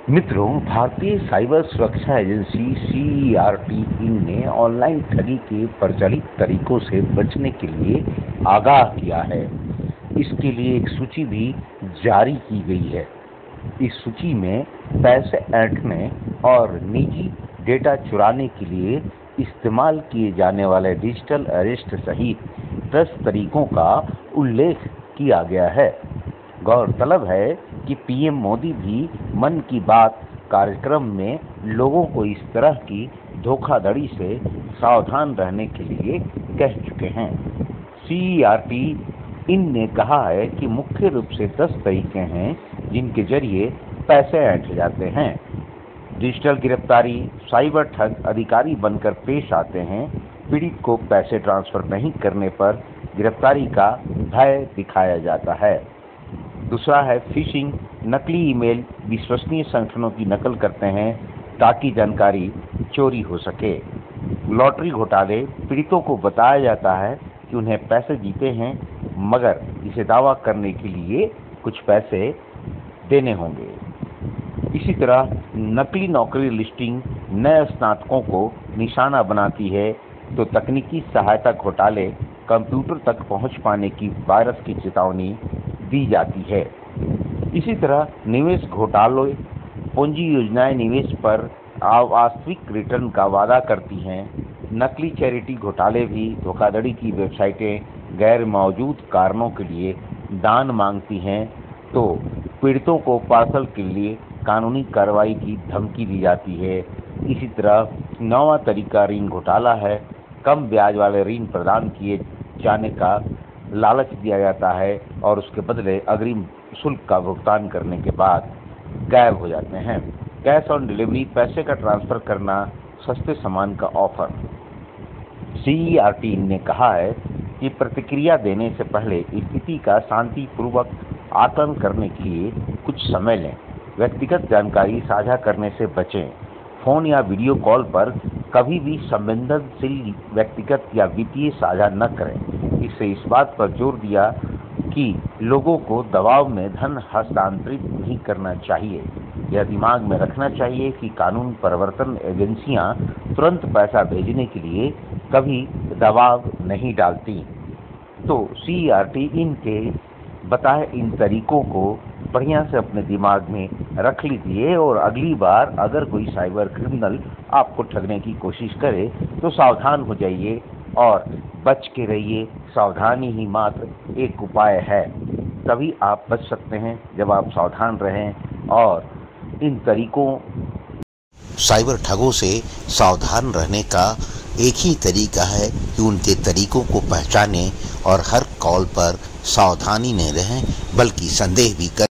मित्रों, भारतीय साइबर सुरक्षा एजेंसी सीईआरटी ने ऑनलाइन ठगी के प्रचलित तरीकों से बचने के लिए आगाह किया है। इसके लिए एक सूची भी जारी की गई है। इस सूची में पैसे ऐंठने और निजी डेटा चुराने के लिए इस्तेमाल किए जाने वाले डिजिटल अरेस्ट सहित 10 तरीकों का उल्लेख किया गया है। गौरतलब है कि पीएम मोदी भी मन की बात कार्यक्रम में लोगों को इस तरह की धोखाधड़ी से सावधान रहने के लिए कह चुके हैं। सीईआरटी ने कहा है कि मुख्य रूप से 10 तरीके हैं जिनके जरिए पैसे ऐंठे जाते हैं। डिजिटल गिरफ्तारी: साइबर ठग अधिकारी बनकर पेश आते हैं। पीड़ित को पैसे ट्रांसफर नहीं करने पर गिरफ्तारी का भय दिखाया जाता है। दूसरा है फिशिंग: नकली ईमेल विश्वसनीय संगठनों की नकल करते हैं ताकि जानकारी चोरी हो सके। लॉटरी घोटाले: पीड़ितों को बताया जाता है कि उन्हें पैसे जीते हैं, मगर इसे दावा करने के लिए कुछ पैसे देने होंगे। इसी तरह नकली नौकरी लिस्टिंग नए स्नातकों को निशाना बनाती है, तो तकनीकी सहायता घोटाले: कंप्यूटर तक पहुंच पाने की वायरस की चेतावनी दी जाती है। इसी तरह निवेश घोटाले: पूंजी योजनाएं निवेश पर अवास्तविक रिटर्न का वादा करती हैं। नकली चैरिटी घोटाले भी धोखाधड़ी की वेबसाइटें गैर मौजूद कारणों के लिए दान मांगती हैं, तो पीड़ितों को पार्सल के लिए कानूनी कार्रवाई की धमकी दी जाती है। इसी तरह नौवां तरीका ऋण घोटाला है। कम ब्याज वाले ऋण प्रदान किए जाने का लालच दिया जाता है और उसके बदले अग्रिम शुल्क का भुगतान करने के बाद गायब हो जाते हैं। कैश ऑन डिलीवरी: पैसे का ट्रांसफर करना, सस्ते सामान का ऑफर। सीईआरटी ने कहा है कि प्रतिक्रिया देने से पहले स्थिति का शांतिपूर्वक आकलन करने के लिए कुछ समय लें। व्यक्तिगत जानकारी साझा करने से बचें। फोन या वीडियो कॉल पर कभी भी संवेदनशील व्यक्तिगत या वित्तीय साझा न करें। इससे इस बात पर जोर दिया कि लोगों को दबाव में धन हस्तांतरित नहीं करना चाहिए। यह दिमाग में रखना चाहिए कि कानून प्रवर्तन एजेंसियां तुरंत पैसा भेजने के लिए कभी दबाव नहीं डालती। तो सीईआरटी के बताए इन तरीकों को बढ़िया से अपने दिमाग में रख लीजिए और अगली बार अगर कोई साइबर क्रिमिनल आपको ठगने की कोशिश करे तो सावधान हो जाइए और बच के रहिए। सावधानी ही मात्र एक उपाय है, तभी आप बच सकते हैं जब आप सावधान रहें। और इन तरीकों साइबर ठगों से सावधान रहने का एक ही तरीका है कि उनके तरीकों को पहचानें और हर कॉल पर सावधानी नहीं रहें बल्कि संदेह भी करें।